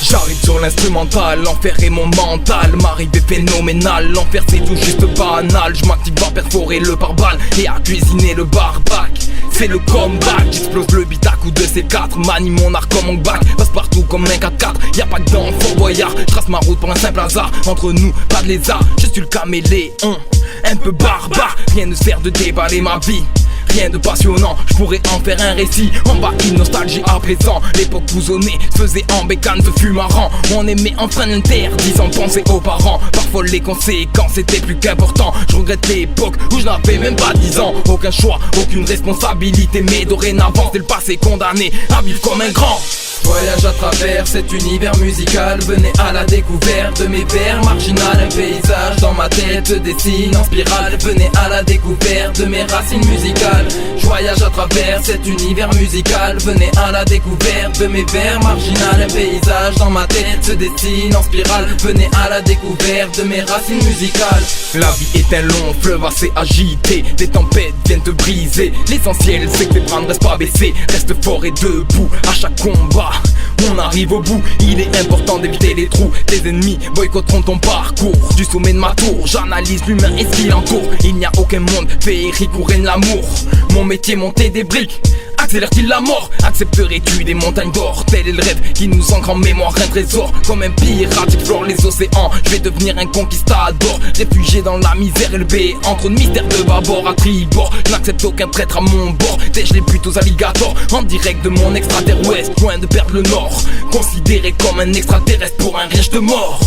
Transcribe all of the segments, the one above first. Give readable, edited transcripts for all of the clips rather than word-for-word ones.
J'arrive sur l'instrumental, l'enfer est mon mental. M'arrivée phénoménale, l'enfer c'est tout juste banal. Je m'active à perforer le pare-balles et à cuisiner le barbac. C'est le comeback, j'explose le beat à coups de C4. Manie mon art comme mon bac, passe partout comme un 4x4. Y'a pas que dans Fort Boyard, je trace ma route pour un simple hasard. Entre nous, pas de lézard, je suis le caméléon, un peu barbare. Rien ne sert de déballer ma vie, rien de passionnant, je pourrais en faire un récit. En bas une nostalgie à présent. L'époque bousonnée se faisait en bécane, ce fut marrant. On aimait enfin l'interdit sans penser aux parents. Parfois les conséquences étaient plus qu'importants. Je regrette l'époque où je n'avais même pas 10 ans. Aucun choix, aucune responsabilité, mais dorénavant c'est le passé condamné à vivre comme un grand. Voyage à travers cet univers musical, venez à la découverte de mes vers marginal. Un paysage dans ma tête se dessine en spirale. Venez à la découverte de mes racines musicales. Je voyage à travers cet univers musical, venez à la découverte de mes vers marginal. Un paysage dans ma tête se dessine en spirale. Venez à la découverte de mes racines musicales. La vie est un long fleuve assez agité, des tempêtes viennent te briser. L'essentiel c'est que tes bras ne restent pas baissés. Reste fort et debout à chaque combat. On arrive au bout, il est important d'éviter les trous. Tes ennemis boycotteront ton parcours. Du sommet de ma tour, j'analyse l'humain et ce qui l'entoure. Il n'y a aucun monde féerique où règne l'amour. Mon métier, monter des briques, accélère-t-il la mort? Accepterais-tu des montagnes d'or? Tel est le rêve qui nous ancre en mémoire un trésor. Comme un pirate explore les océans, je vais devenir un conquistador. Réfugié dans la misère élevée, entre mystère de bâbord à tribord. Je n'accepte aucun traître à mon bord, tèche les putes aux alligators. En direct de mon extraterre ouest, loin de perdre le nord. Considéré comme un extraterrestre pour un riche de mort.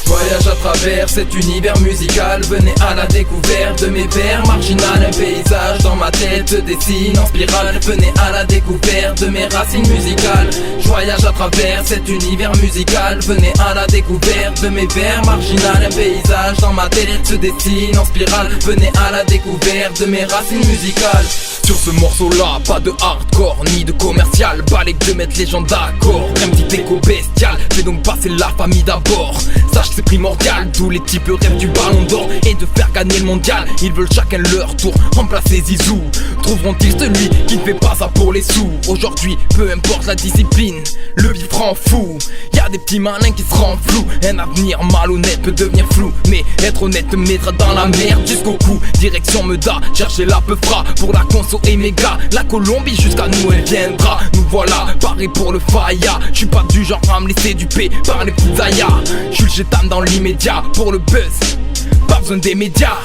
Voyage à travers cet univers musical, venez à la découverte de mes vers marginal. Un paysage dans ma tête se dessine en spirale. Venez à la découverte de mes racines musicales. Je voyage à travers cet univers musical, venez à la découverte de mes vers marginal. Un paysage dans ma tête se dessine en spirale. Venez à la découverte de mes racines musicales. Sur ce morceau là, pas de hardcore ni de commercial. Balai de mettre les gens d'accord, un petit écho bestial. Fais donc passer la famille d'abord. Sache que c'est primordial, tous les types rêvent du ballon d'or et de faire gagner le mondial. Ils veulent chacun leur tour remplacer Zizou. Trouveront-ils celui qui ne fait pas ça pour les sous? Aujourd'hui, peu importe la discipline, le vif rend fou. Y'a des petits malins qui se rendent flous. Un avenir malhonnête peut devenir flou, mais être honnête te mettra dans la merde jusqu'au cou. Direction Meda, chercher la peufra pour la conso et méga. La Colombie jusqu'à nous elle viendra. Nous voilà, parés pour le faya. J'suis pas du genre à me laisser duper par les petites ayas. J'suis le chétan dans l'immédiat, pour le buzz, pas besoin des médias.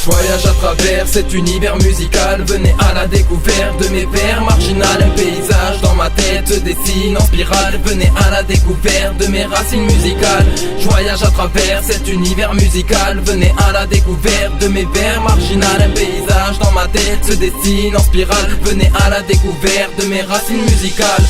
Voyage à travers cet univers musical, venez à la découverte de mes vers marginal. Un paysage dans ma tête se dessine en spirale. Venez à la découverte de mes racines musicales. Je voyage à travers cet univers musical, venez à la découverte de mes vers marginal. Un paysage dans ma tête se dessine en spirale. Venez à la découverte de mes racines musicales.